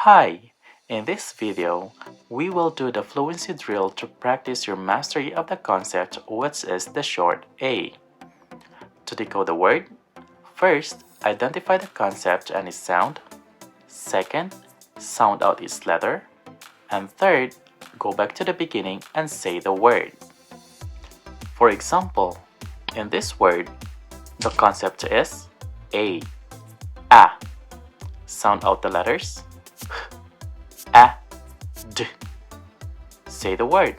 Hi! In this video, we will do the fluency drill to practice your mastery of the concept which is the short A. To decode the word, first, identify the concept and its sound. Second, sound out its letter. And third, go back to the beginning and say the word. For example, in this word, the concept is A. Sound out the letters. D. Say the word.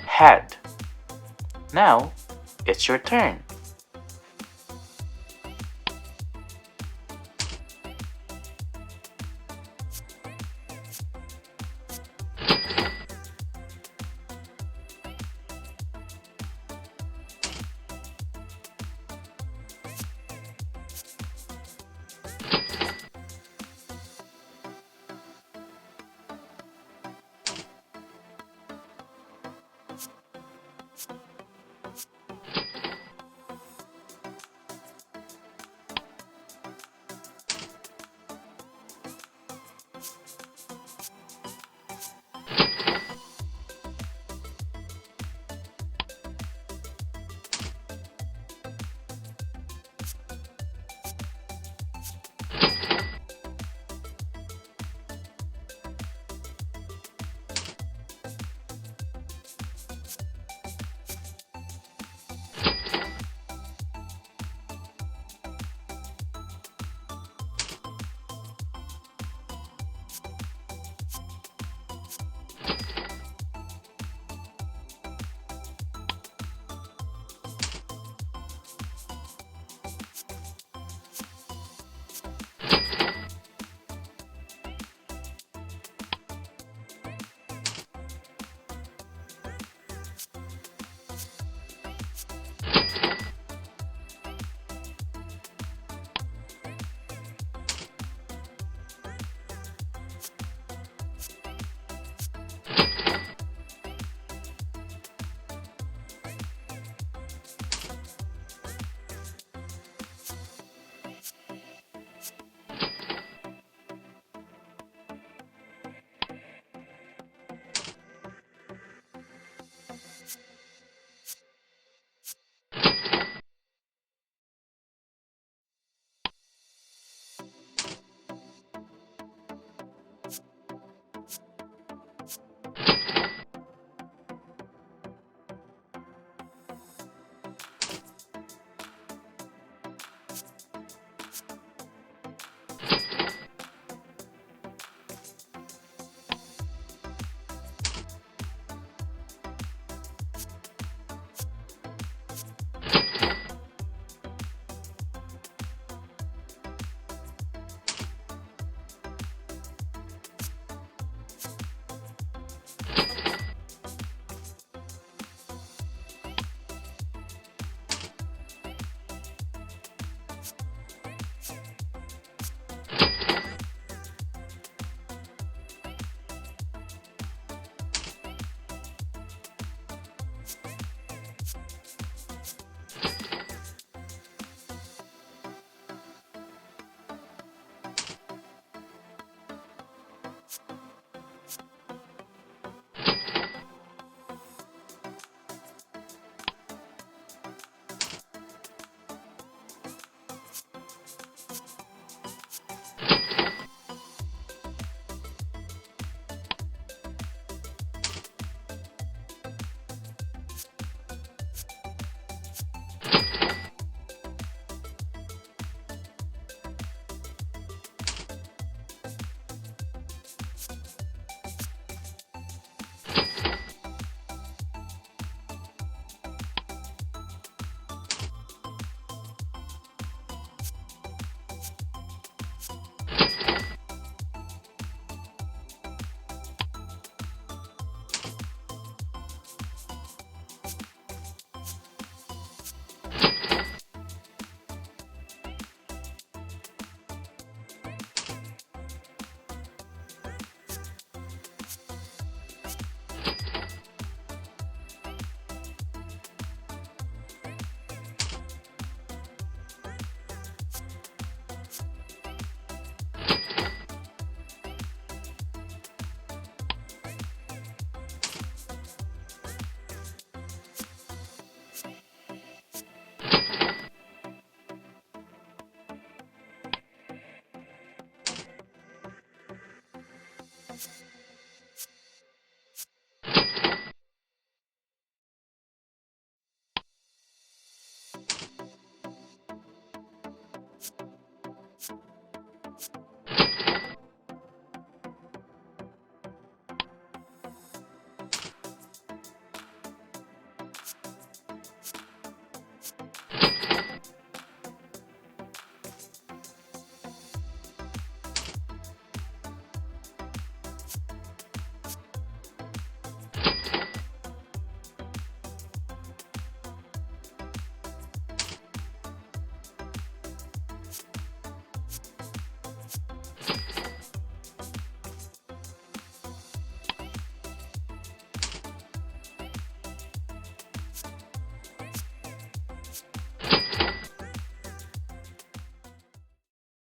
Head. Now, it's your turn.